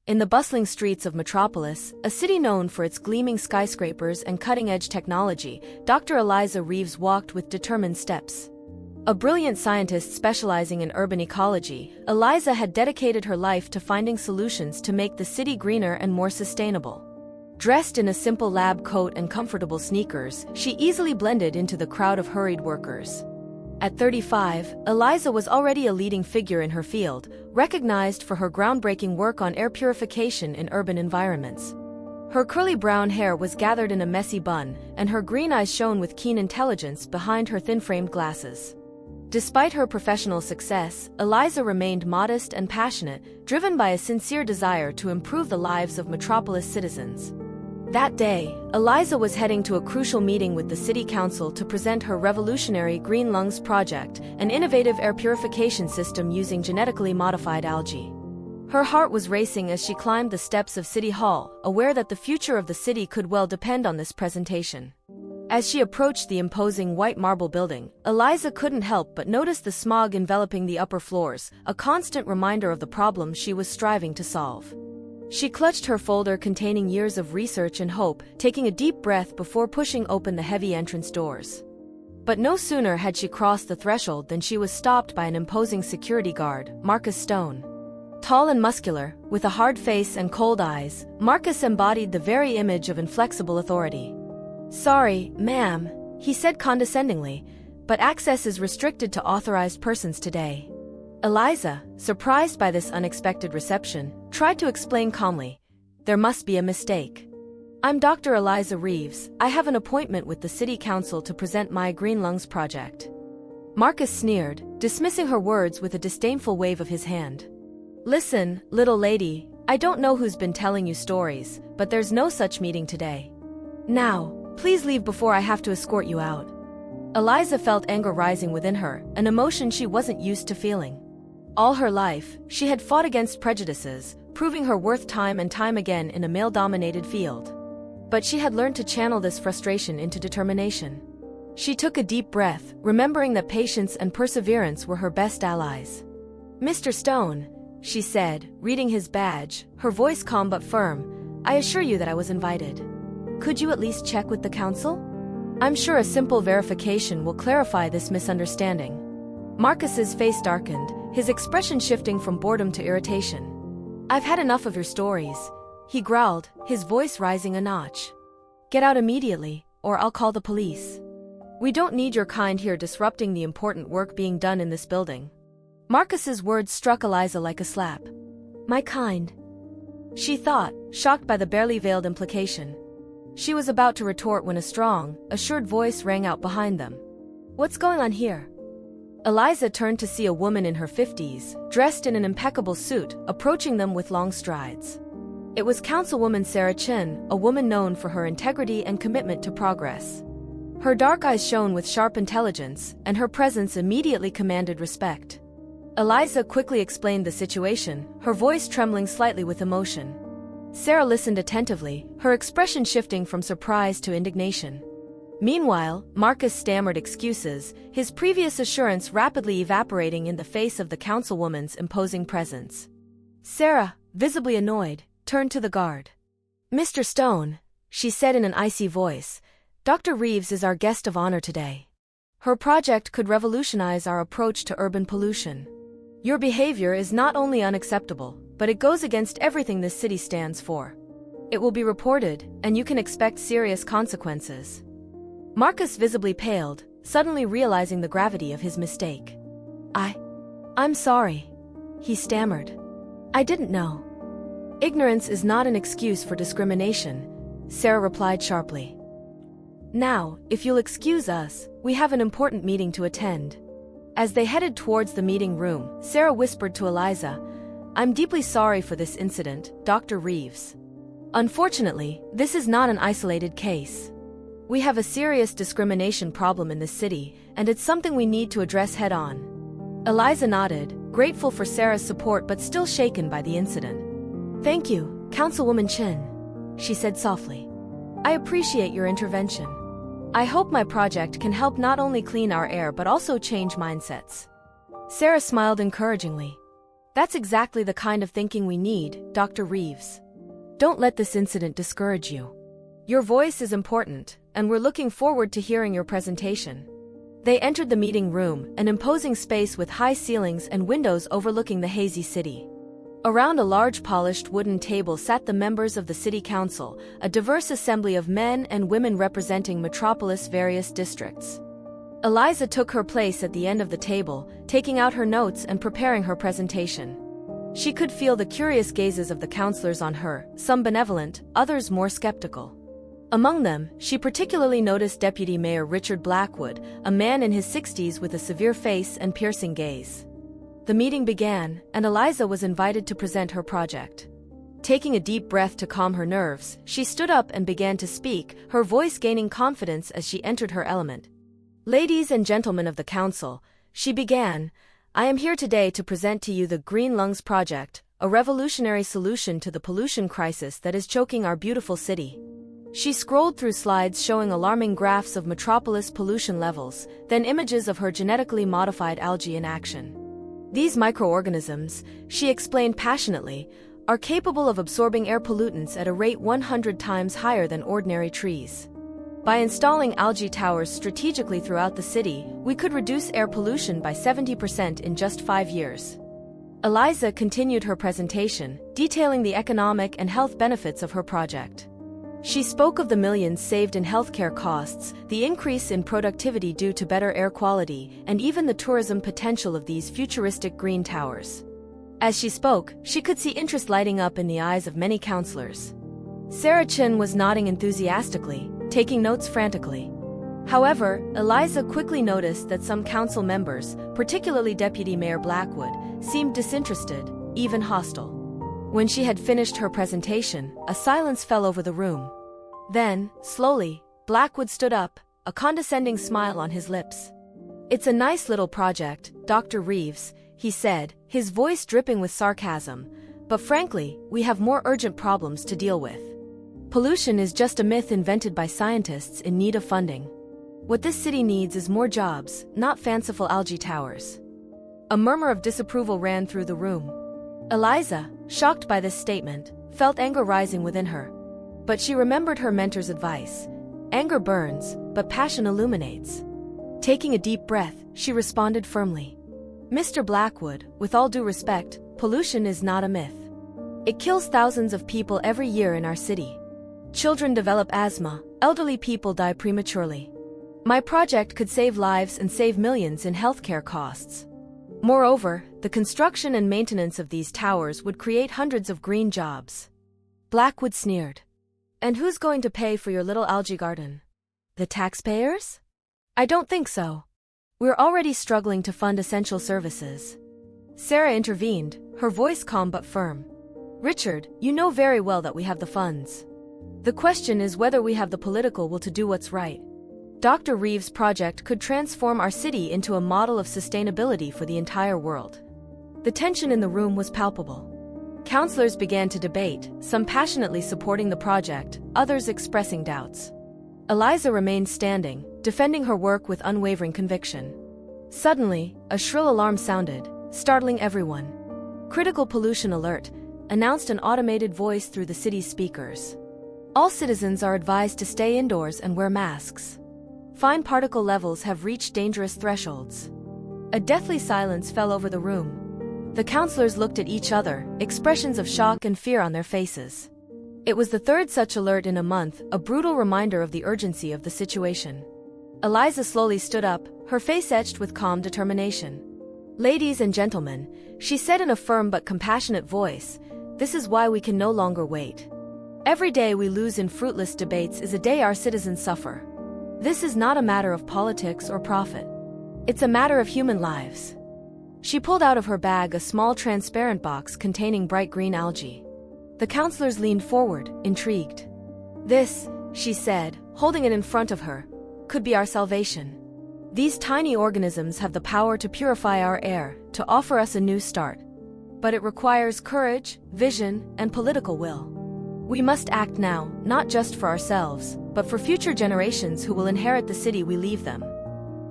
In the bustling streets of Metropolis, a city known for its gleaming skyscrapers and cutting-edge technology, Dr. Eliza Reeves walked with determined steps. A brilliant scientist specializing in urban ecology, Eliza had dedicated her life to finding solutions to make the city greener and more sustainable. Dressed in a simple lab coat and comfortable sneakers, she easily blended into the crowd of hurried workers. At 35, Eliza was already a leading figure in her field, recognized for her groundbreaking work on air purification in urban environments. Her curly brown hair was gathered in a messy bun, and her green eyes shone with keen intelligence behind her thin-framed glasses. Despite her professional success, Eliza remained modest and passionate, driven by a sincere desire to improve the lives of Metropolis citizens. That day, Eliza was heading to a crucial meeting with the City Council to present her revolutionary Green Lungs project, an innovative air purification system using genetically modified algae. Her heart was racing as she climbed the steps of City Hall, aware that the future of the city could well depend on this presentation. As she approached the imposing white marble building, Eliza couldn't help but notice the smog enveloping the upper floors, a constant reminder of the problem she was striving to solve. She clutched her folder containing years of research and hope, taking a deep breath before pushing open the heavy entrance doors. But no sooner had she crossed the threshold than she was stopped by an imposing security guard, Marcus Stone. Tall and muscular, with a hard face and cold eyes, Marcus embodied the very image of inflexible authority. "Sorry, ma'am," he said condescendingly, "but access is restricted to authorized persons today." Eliza, surprised by this unexpected reception, tried to explain calmly, "There must be a mistake. I'm Dr. Eliza Reeves. I have an appointment with the City Council to present my Green Lungs project." Marcus sneered, dismissing her words with a disdainful wave of his hand. "Listen, little lady, I don't know who's been telling you stories, but there's no such meeting today. Now, please leave before I have to escort you out." Eliza felt anger rising within her, an emotion she wasn't used to feeling. All her life, she had fought against prejudices, proving her worth time and time again in a male-dominated field. But she had learned to channel this frustration into determination. She took a deep breath, remembering that patience and perseverance were her best allies. "Mr. Stone," she said, reading his badge, her voice calm but firm, "I assure you that I was invited. Could you at least check with the council? I'm sure a simple verification will clarify this misunderstanding." Marcus's face darkened, his expression shifting from boredom to irritation. "I've had enough of your stories," he growled, his voice rising a notch. "Get out immediately, or I'll call the police. We don't need your kind here disrupting the important work being done in this building." Marcus's words struck Eliza like a slap. "My kind?" she thought, shocked by the barely veiled implication. She was about to retort when a strong, assured voice rang out behind them. "What's going on here?" Eliza turned to see a woman in her 50s, dressed in an impeccable suit, approaching them with long strides. It was Councilwoman Sarah Chin, a woman known for her integrity and commitment to progress. Her dark eyes shone with sharp intelligence, and her presence immediately commanded respect. Eliza quickly explained the situation, her voice trembling slightly with emotion. Sarah listened attentively, her expression shifting from surprise to indignation. Meanwhile, Marcus stammered excuses, his previous assurance rapidly evaporating in the face of the councilwoman's imposing presence. Sarah, visibly annoyed, turned to the guard. "Mr. Stone," she said in an icy voice, "Dr. Reeves is our guest of honor today. Her project could revolutionize our approach to urban pollution. Your behavior is not only unacceptable, but it goes against everything this city stands for. It will be reported, and you can expect serious consequences." Marcus visibly paled, suddenly realizing the gravity of his mistake. I'm sorry," he stammered. "I didn't know." "Ignorance is not an excuse for discrimination," Sarah replied sharply. "Now, if you'll excuse us, we have an important meeting to attend." As they headed towards the meeting room, Sarah whispered to Eliza, "I'm deeply sorry for this incident, Dr. Reeves. Unfortunately, this is not an isolated case. We have a serious discrimination problem in this city, and it's something we need to address head-on." Eliza nodded, grateful for Sarah's support but still shaken by the incident. "Thank you, Councilwoman Chin," she said softly. "I appreciate your intervention. I hope my project can help not only clean our air but also change mindsets." Sarah smiled encouragingly. That's exactly the kind of thinking we need, Dr. Reeves. Don't let this incident discourage you. Your voice is important, and we're looking forward to hearing your presentation. They entered the meeting room, an imposing space with high ceilings and windows overlooking the hazy city. Around a large polished wooden table sat the members of the city council, a diverse assembly of men and women representing Metropolis' various districts. Eliza took her place at the end of the table, taking out her notes and preparing her presentation. She could feel the curious gazes of the counselors on her, some benevolent, others more skeptical. Among them, she particularly noticed Deputy Mayor Richard Blackwood, a man in his 60s with a severe face and piercing gaze. The meeting began, and Eliza was invited to present her project. Taking a deep breath to calm her nerves, she stood up and began to speak, her voice gaining confidence as she entered her element. Ladies and gentlemen of the council, she began, I am here today to present to you the Green Lungs Project, a revolutionary solution to the pollution crisis that is choking our beautiful city. She scrolled through slides showing alarming graphs of Metropolis pollution levels, then images of her genetically modified algae in action. These microorganisms, she explained passionately, are capable of absorbing air pollutants at a rate 100 times higher than ordinary trees. By installing algae towers strategically throughout the city, we could reduce air pollution by 70% in just 5 years. Eliza continued her presentation, detailing the economic and health benefits of her project. She spoke of the millions saved in healthcare costs, the increase in productivity due to better air quality, and even the tourism potential of these futuristic green towers. As she spoke, she could see interest lighting up in the eyes of many counselors. Sarah Chin was nodding enthusiastically, taking notes frantically. However, Eliza quickly noticed that some council members, particularly Deputy Mayor Blackwood, seemed disinterested, even hostile. When she had finished her presentation, a silence fell over the room. Then, slowly, Blackwood stood up, a condescending smile on his lips. It's a nice little project, Dr. Reeves, he said, his voice dripping with sarcasm, but frankly, we have more urgent problems to deal with. Pollution is just a myth invented by scientists in need of funding. What this city needs is more jobs, not fanciful algae towers. A murmur of disapproval ran through the room. Eliza, shocked by this statement, felt anger rising within her. But she remembered her mentor's advice. Anger burns, but passion illuminates. Taking a deep breath, she responded firmly. Mr. Blackwood, with all due respect, pollution is not a myth. It kills thousands of people every year in our city. Children develop asthma, elderly people die prematurely. My project could save lives and save millions in healthcare costs. Moreover, the construction and maintenance of these towers would create hundreds of green jobs. Blackwood sneered. And who's going to pay for your little algae garden? The taxpayers? I don't think so. We're already struggling to fund essential services. Sarah intervened, her voice calm but firm. Richard, you know very well that we have the funds. The question is whether we have the political will to do what's right. Dr. Reeves' project could transform our city into a model of sustainability for the entire world. The tension in the room was palpable. Counselors began to debate, some passionately supporting the project, others expressing doubts. Eliza remained standing, defending her work with unwavering conviction. Suddenly, a shrill alarm sounded, startling everyone. Critical pollution alert, announced an automated voice through the city's speakers. All citizens are advised to stay indoors and wear masks. Fine particle levels have reached dangerous thresholds. A deathly silence fell over the room. The counselors looked at each other, expressions of shock and fear on their faces. It was the third such alert in a month, a brutal reminder of the urgency of the situation. Eliza slowly stood up, her face etched with calm determination. Ladies and gentlemen, she said in a firm but compassionate voice, this is why we can no longer wait. Every day we lose in fruitless debates is a day our citizens suffer. This is not a matter of politics or profit. It's a matter of human lives. She pulled out of her bag a small transparent box containing bright green algae. The counselors leaned forward, intrigued. This, she said, holding it in front of her, could be our salvation. These tiny organisms have the power to purify our air, to offer us a new start. But it requires courage, vision, and political will. We must act now, not just for ourselves, but for future generations who will inherit the city we leave them.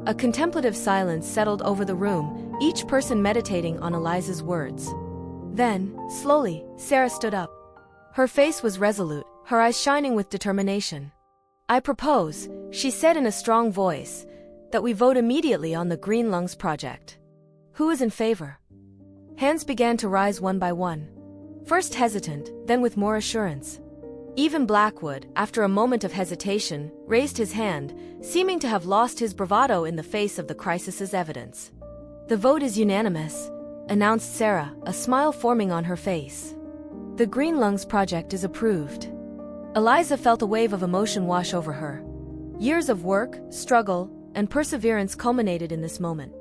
A contemplative silence settled over the room, each person meditating on Eliza's words. Then, slowly, Sarah stood up. Her face was resolute, her eyes shining with determination. "I propose," she said in a strong voice, "that we vote immediately on the Green Lungs project. Who is in favor?" Hands began to rise one by one. First hesitant, then with more assurance. Even Blackwood, after a moment of hesitation, raised his hand, seeming to have lost his bravado in the face of the crisis's evidence. "The vote is unanimous," announced Sarah, a smile forming on her face. "The Green Lungs project is approved." Eliza felt a wave of emotion wash over her. Years of work, struggle, and perseverance culminated in this moment.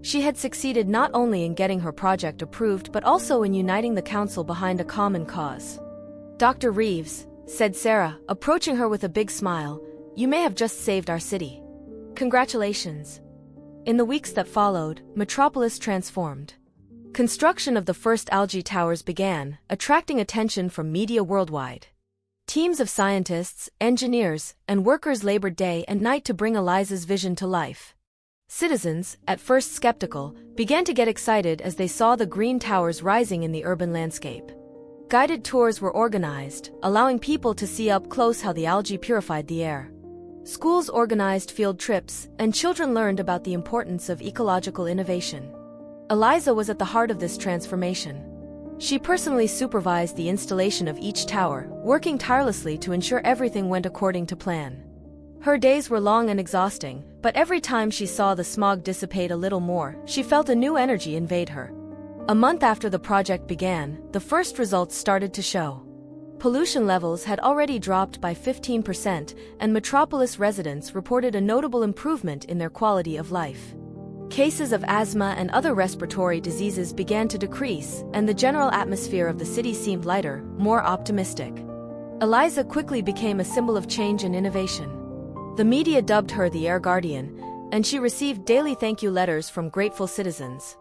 She had succeeded not only in getting her project approved but also in uniting the council behind a common cause. "Dr. Reeves," said Sarah, approaching her with a big smile, "you may have just saved our city. Congratulations." In the weeks that followed, Metropolis transformed. Construction of the first algae towers began, attracting attention from media worldwide. Teams of scientists, engineers, and workers labored day and night to bring Eliza's vision to life. Citizens, at first skeptical, began to get excited as they saw the green towers rising in the urban landscape. Guided tours were organized, allowing people to see up close how the algae purified the air. Schools organized field trips, and children learned about the importance of ecological innovation. Eliza was at the heart of this transformation. She personally supervised the installation of each tower, working tirelessly to ensure everything went according to plan. Her days were long and exhausting, but every time she saw the smog dissipate a little more, she felt a new energy invade her. A month after the project began, the first results started to show. Pollution levels had already dropped by 15%, and Metropolis residents reported a notable improvement in their quality of life. Cases of asthma and other respiratory diseases began to decrease, and the general atmosphere of the city seemed lighter, more optimistic. Eliza quickly became a symbol of change and innovation. The media dubbed her the Air Guardian, and she received daily thank you letters from grateful citizens.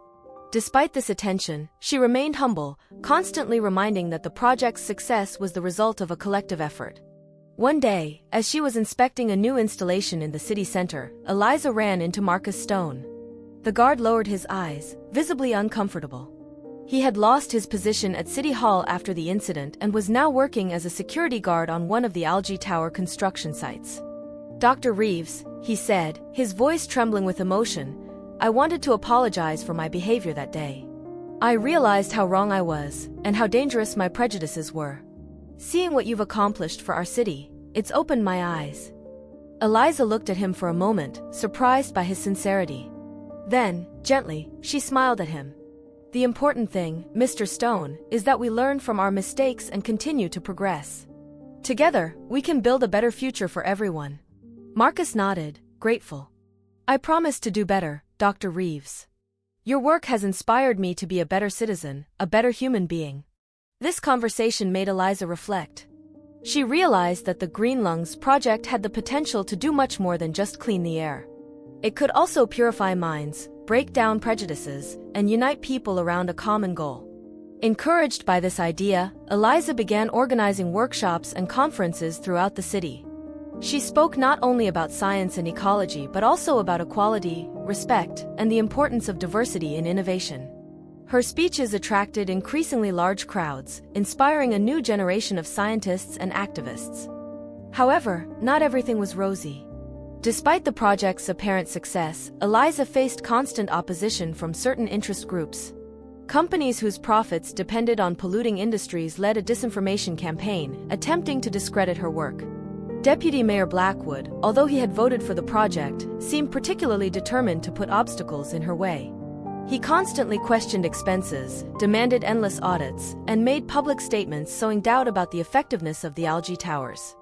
Despite this attention, she remained humble, constantly reminding that the project's success was the result of a collective effort. One day, as she was inspecting a new installation in the city center, Eliza ran into Marcus Stone. The guard lowered his eyes, visibly uncomfortable. He had lost his position at City Hall after the incident and was now working as a security guard on one of the algae tower construction sites. "Dr. Reeves," he said, his voice trembling with emotion, "I wanted to apologize for my behavior that day. I realized how wrong I was, and how dangerous my prejudices were. Seeing what you've accomplished for our city, it's opened my eyes." Eliza looked at him for a moment, surprised by his sincerity. Then, gently, she smiled at him. "The important thing, Mr. Stone, is that we learn from our mistakes and continue to progress. Together, we can build a better future for everyone." Marcus nodded, grateful. "I promise to do better, Dr. Reeves. Your work has inspired me to be a better citizen, a better human being." This conversation made Eliza reflect. She realized that the Green Lungs project had the potential to do much more than just clean the air. It could also purify minds, break down prejudices, and unite people around a common goal. Encouraged by this idea, Eliza began organizing workshops and conferences throughout the city. She spoke not only about science and ecology but also about equality, respect, and the importance of diversity in innovation. Her speeches attracted increasingly large crowds, inspiring a new generation of scientists and activists. However, not everything was rosy. Despite the project's apparent success, Eliza faced constant opposition from certain interest groups. Companies whose profits depended on polluting industries led a disinformation campaign, attempting to discredit her work. Deputy Mayor Blackwood, although he had voted for the project, seemed particularly determined to put obstacles in her way. He constantly questioned expenses, demanded endless audits, and made public statements sowing doubt about the effectiveness of the algae towers.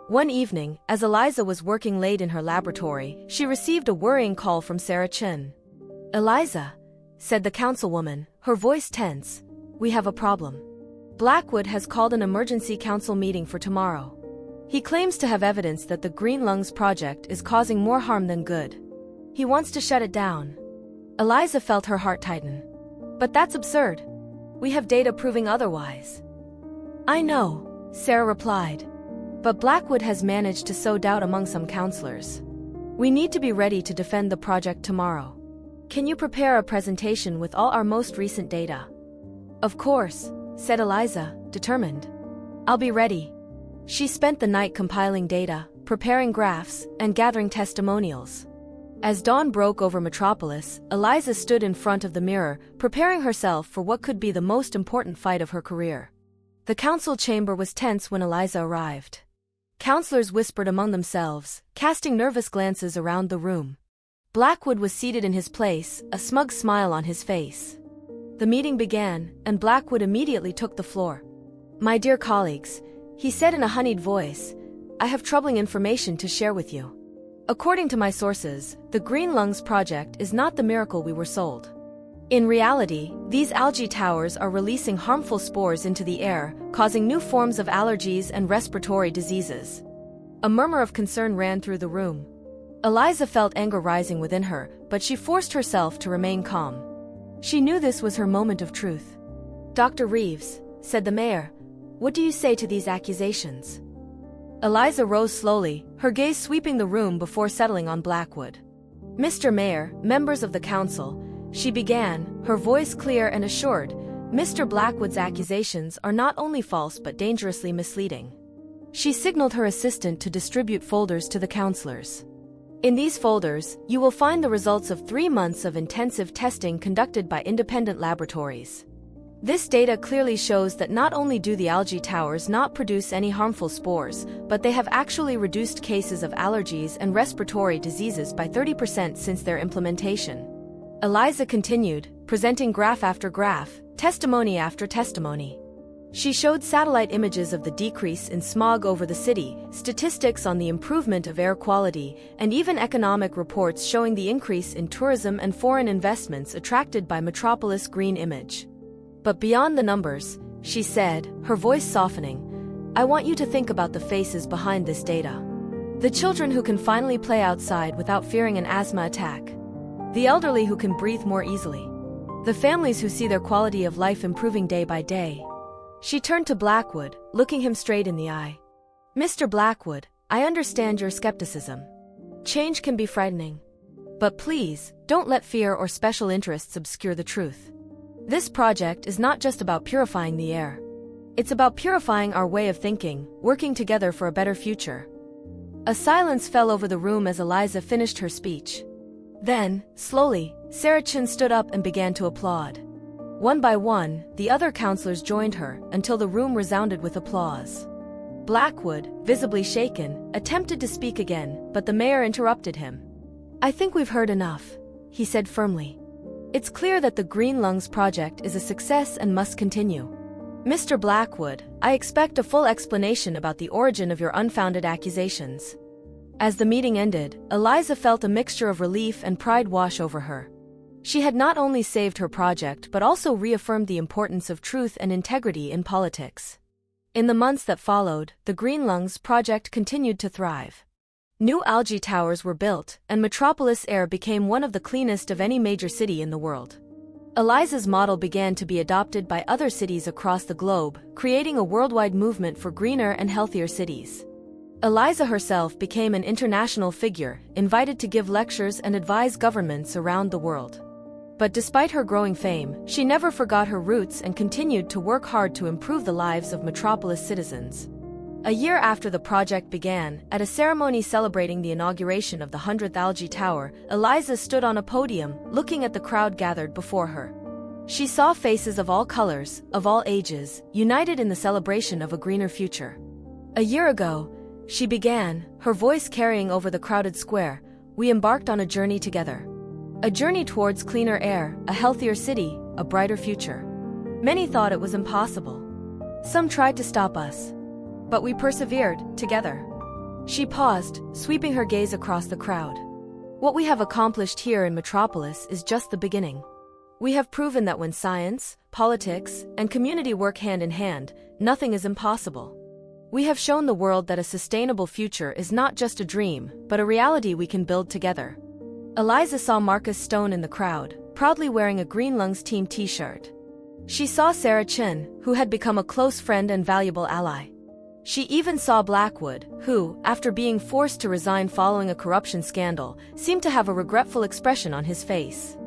One evening, as Eliza was working late in her laboratory, she received a worrying call from Sarah Chin. "Eliza," said the councilwoman, her voice tense, "we have a problem. Blackwood has called an emergency council meeting for tomorrow. He claims to have evidence that the Green Lungs project is causing more harm than good. He wants to shut it down." Eliza felt her heart tighten. "But that's absurd. We have data proving otherwise." "I know," Sarah replied. "But Blackwood has managed to sow doubt among some councillors. We need to be ready to defend the project tomorrow. Can you prepare a presentation with all our most recent data?" Of course, said Eliza, determined. I'll be ready. She spent the night compiling data, preparing graphs, and gathering testimonials. As dawn broke over Metropolis, Eliza stood in front of the mirror, preparing herself for what could be the most important fight of her career. The council chamber was tense when Eliza arrived. Counselors whispered among themselves, casting nervous glances around the room. Blackwood was seated in his place, a smug smile on his face. The meeting began, and Blackwood immediately took the floor. My dear colleagues, he said in a honeyed voice, I have troubling information to share with you. According to my sources, the Green Lungs Project is not the miracle we were sold. In reality, these algae towers are releasing harmful spores into the air, causing new forms of allergies and respiratory diseases. A murmur of concern ran through the room. Eliza felt anger rising within her, but she forced herself to remain calm. She knew this was her moment of truth. Dr. Reeves, said the mayor, what do you say to these accusations? Eliza rose slowly, her gaze sweeping the room before settling on Blackwood. Mr. Mayor, members of the council, she began, her voice clear and assured, Mr. Blackwood's accusations are not only false but dangerously misleading. She signaled her assistant to distribute folders to the counselors. In these folders, you will find the results of 3 months of intensive testing conducted by independent laboratories. This data clearly shows that not only do the algae towers not produce any harmful spores, but they have actually reduced cases of allergies and respiratory diseases by 30% since their implementation. Eliza continued, presenting graph after graph, testimony after testimony. She showed satellite images of the decrease in smog over the city, statistics on the improvement of air quality, and even economic reports showing the increase in tourism and foreign investments attracted by Metropolis' green image. But beyond the numbers, she said, her voice softening, I want you to think about the faces behind this data. The children who can finally play outside without fearing an asthma attack. The elderly who can breathe more easily. The families who see their quality of life improving day by day. She turned to Blackwood, looking him straight in the eye. Mr. Blackwood, I understand your skepticism. Change can be frightening. But please, don't let fear or special interests obscure the truth. This project is not just about purifying the air. It's about purifying our way of thinking, working together for a better future. A silence fell over the room as Eliza finished her speech. Then, slowly, Sarah Chin stood up and began to applaud. One by one, the other counselors joined her, until the room resounded with applause. Blackwood, visibly shaken, attempted to speak again, but the mayor interrupted him. I think we've heard enough, he said firmly. It's clear that the Green Lungs Project is a success and must continue. Mr. Blackwood, I expect a full explanation about the origin of your unfounded accusations. As the meeting ended, Eliza felt a mixture of relief and pride wash over her. She had not only saved her project but also reaffirmed the importance of truth and integrity in politics. In the months that followed, the Green Lungs Project continued to thrive. New algae towers were built, and Metropolis air became one of the cleanest of any major city in the world. Eliza's model began to be adopted by other cities across the globe, creating a worldwide movement for greener and healthier cities. Eliza herself became an international figure, invited to give lectures and advise governments around the world. But despite her growing fame, she never forgot her roots and continued to work hard to improve the lives of Metropolis citizens. A year after the project began, at a ceremony celebrating the inauguration of the 100th algae tower, Eliza stood on a podium, looking at the crowd gathered before her. She saw faces of all colors, of all ages, united in the celebration of a greener future. A year ago, she began, her voice carrying over the crowded square, we embarked on a journey together. A journey towards cleaner air, a healthier city, a brighter future. Many thought it was impossible. Some tried to stop us. But we persevered, together. She paused, sweeping her gaze across the crowd. What we have accomplished here in Metropolis is just the beginning. We have proven that when science, politics, and community work hand in hand, nothing is impossible. We have shown the world that a sustainable future is not just a dream, but a reality we can build together. Eliza saw Marcus Stone in the crowd, proudly wearing a Green Lungs team t-shirt. She saw Sarah Chin, who had become a close friend and valuable ally. She even saw Blackwood, who, after being forced to resign following a corruption scandal, seemed to have a regretful expression on his face.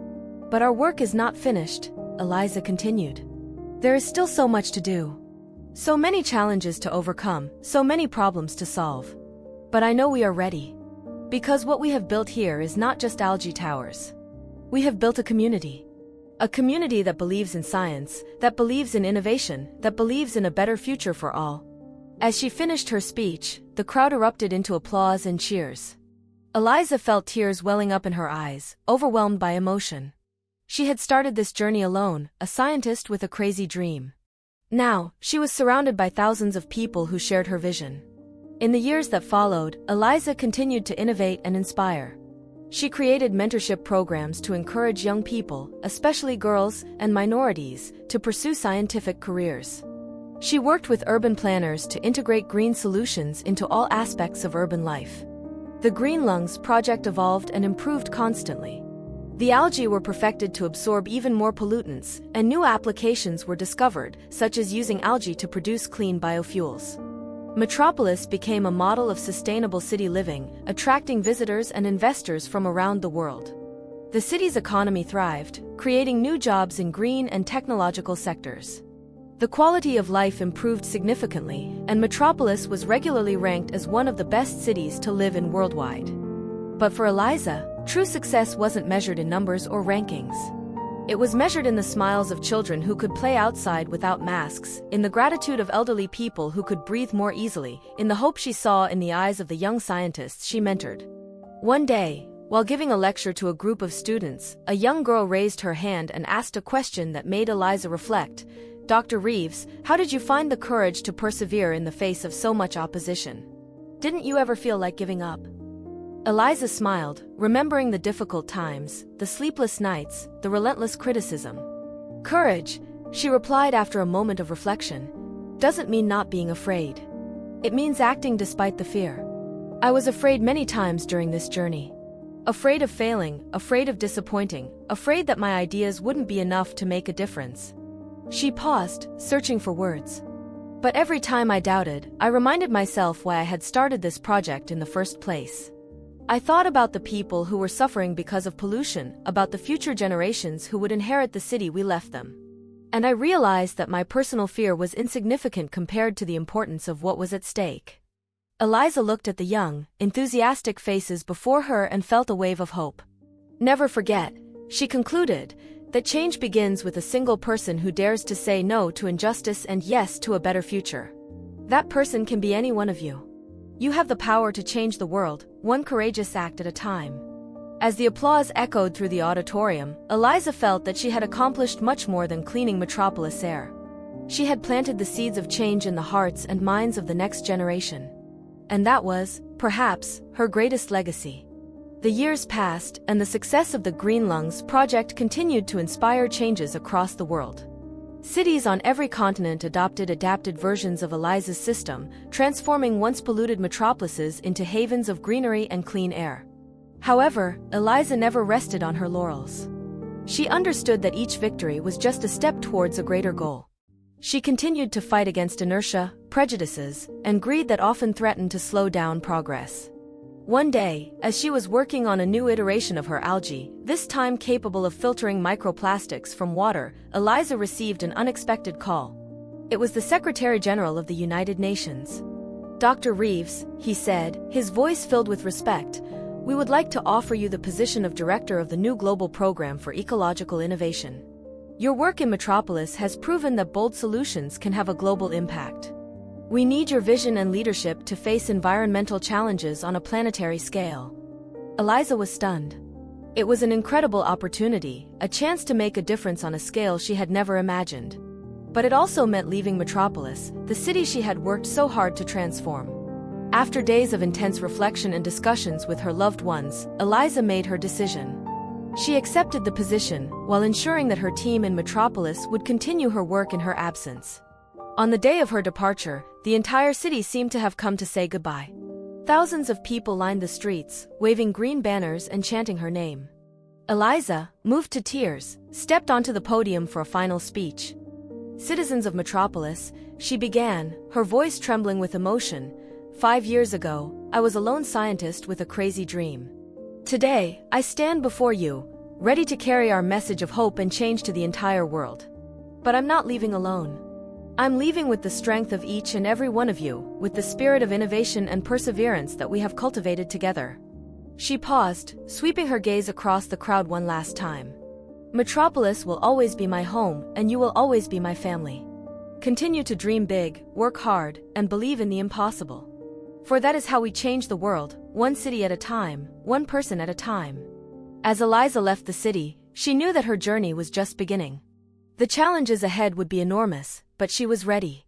But our work is not finished, Eliza continued. There is still so much to do. So many challenges to overcome, so many problems to solve. But I know we are ready. Because what we have built here is not just algae towers. We have built a community. A community that believes in science, that believes in innovation, that believes in a better future for all. As she finished her speech, the crowd erupted into applause and cheers. Eliza felt tears welling up in her eyes, overwhelmed by emotion. She had started this journey alone, a scientist with a crazy dream. Now, she was surrounded by thousands of people who shared her vision. In the years that followed, Eliza continued to innovate and inspire. She created mentorship programs to encourage young people, especially girls and minorities, to pursue scientific careers. She worked with urban planners to integrate green solutions into all aspects of urban life. The Green Lungs project evolved and improved constantly. The algae were perfected to absorb even more pollutants, and new applications were discovered, such as using algae to produce clean biofuels. Metropolis became a model of sustainable city living, attracting visitors and investors from around the world. The city's economy thrived, creating new jobs in green and technological sectors. The quality of life improved significantly, and Metropolis was regularly ranked as one of the best cities to live in worldwide. But for Eliza, true success wasn't measured in numbers or rankings. It was measured in the smiles of children who could play outside without masks, in the gratitude of elderly people who could breathe more easily, in the hope she saw in the eyes of the young scientists she mentored. One day, while giving a lecture to a group of students, a young girl raised her hand and asked a question that made Eliza reflect. "Dr. Reeves, how did you find the courage to persevere in the face of so much opposition? Didn't you ever feel like giving up?" Eliza smiled, remembering the difficult times, the sleepless nights, the relentless criticism. "Courage," she replied after a moment of reflection, "doesn't mean not being afraid. It means acting despite the fear. I was afraid many times during this journey. Afraid of failing, afraid of disappointing, afraid that my ideas wouldn't be enough to make a difference." She paused, searching for words. "But every time I doubted, I reminded myself why I had started this project in the first place. I thought about the people who were suffering because of pollution, about the future generations who would inherit the city we left them. And I realized that my personal fear was insignificant compared to the importance of what was at stake." Eliza looked at the young, enthusiastic faces before her and felt a wave of hope. "Never forget," she concluded, "that change begins with a single person who dares to say no to injustice and yes to a better future. That person can be any one of you. You have the power to change the world, one courageous act at a time." As the applause echoed through the auditorium, Eliza felt that she had accomplished much more than cleaning Metropolis air. She had planted the seeds of change in the hearts and minds of the next generation. And that was, perhaps, her greatest legacy. The years passed, and the success of the Green Lungs project continued to inspire changes across the world. Cities on every continent adapted versions of Eliza's system, transforming once polluted metropolises into havens of greenery and clean air. However, Eliza never rested on her laurels. She understood that each victory was just a step towards a greater goal. She continued to fight against inertia, prejudices, and greed that often threatened to slow down progress. One day, as she was working on a new iteration of her algae, this time capable of filtering microplastics from water, Eliza received an unexpected call. It was the Secretary General of the United Nations. "Dr. Reeves," he said, his voice filled with respect, "we would like to offer you the position of Director of the new Global Program for Ecological Innovation. Your work in Metropolis has proven that bold solutions can have a global impact. We need your vision and leadership to face environmental challenges on a planetary scale." Eliza was stunned. It was an incredible opportunity, a chance to make a difference on a scale she had never imagined. But it also meant leaving Metropolis, the city she had worked so hard to transform. After days of intense reflection and discussions with her loved ones, Eliza made her decision. She accepted the position, while ensuring that her team in Metropolis would continue her work in her absence. On the day of her departure, the entire city seemed to have come to say goodbye. Thousands of people lined the streets, waving green banners and chanting her name. Eliza, moved to tears, stepped onto the podium for a final speech. "Citizens of Metropolis," she began, her voice trembling with emotion, "5 years ago, I was a lone scientist with a crazy dream. Today, I stand before you, ready to carry our message of hope and change to the entire world. But I'm not leaving alone. I'm leaving with the strength of each and every one of you, with the spirit of innovation and perseverance that we have cultivated together." She paused, sweeping her gaze across the crowd one last time. "Metropolis will always be my home, and you will always be my family. Continue to dream big, work hard, and believe in the impossible. For that is how we change the world, one city at a time, one person at a time." As Eliza left the city, she knew that her journey was just beginning. The challenges ahead would be enormous, but she was ready.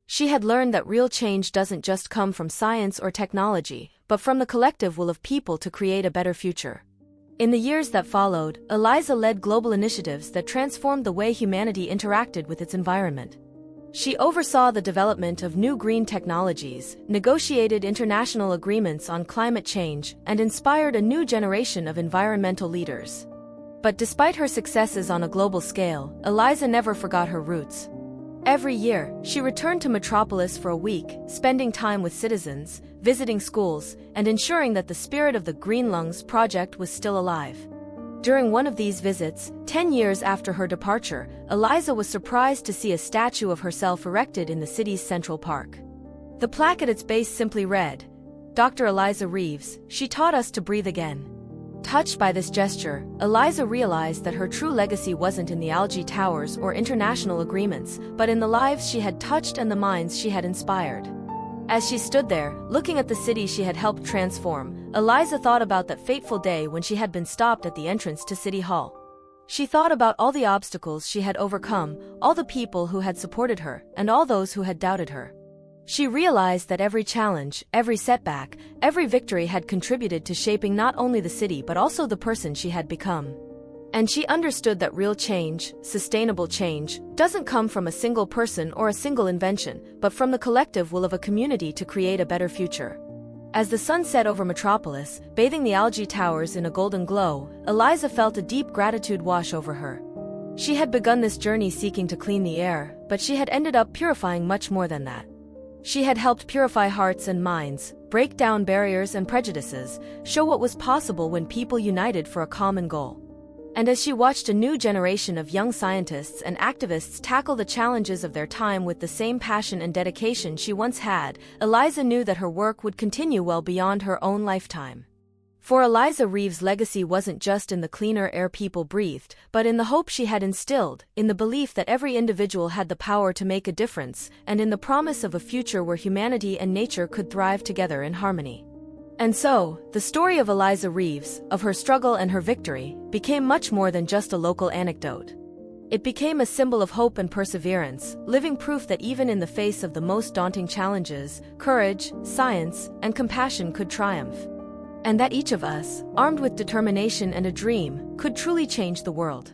She had learned that real change doesn't just come from science or technology, but from the collective will of people to create a better future. In the years that followed, Eliza led global initiatives that transformed the way humanity interacted with its environment. She oversaw the development of new green technologies, negotiated international agreements on climate change, and inspired a new generation of environmental leaders. But despite her successes on a global scale, Eliza never forgot her roots. Every year, she returned to Metropolis for a week, spending time with citizens, visiting schools, and ensuring that the spirit of the Green Lungs project was still alive. During one of these visits, 10 years after her departure, Eliza was surprised to see a statue of herself erected in the city's Central Park. The plaque at its base simply read, "Dr. Eliza Reeves, she taught us to breathe again." Touched by this gesture, Eliza realized that her true legacy wasn't in the algae towers or international agreements, but in the lives she had touched and the minds she had inspired. As she stood there, looking at the city she had helped transform, Eliza thought about that fateful day when she had been stopped at the entrance to City Hall. She thought about all the obstacles she had overcome, all the people who had supported her, and all those who had doubted her. She realized that every challenge, every setback, every victory had contributed to shaping not only the city but also the person she had become. And she understood that real change, sustainable change, doesn't come from a single person or a single invention, but from the collective will of a community to create a better future. As the sun set over Metropolis, bathing the algae towers in a golden glow, Eliza felt a deep gratitude wash over her. She had begun this journey seeking to clean the air, but she had ended up purifying much more than that. She had helped purify hearts and minds, break down barriers and prejudices, show what was possible when people united for a common goal. And as she watched a new generation of young scientists and activists tackle the challenges of their time with the same passion and dedication she once had, Eliza knew that her work would continue well beyond her own lifetime. For Eliza Reeves' legacy wasn't just in the cleaner air people breathed, but in the hope she had instilled, in the belief that every individual had the power to make a difference, and in the promise of a future where humanity and nature could thrive together in harmony. And so, the story of Eliza Reeves, of her struggle and her victory, became much more than just a local anecdote. It became a symbol of hope and perseverance, living proof that even in the face of the most daunting challenges, courage, science, and compassion could triumph. And that each of us, armed with determination and a dream, could truly change the world.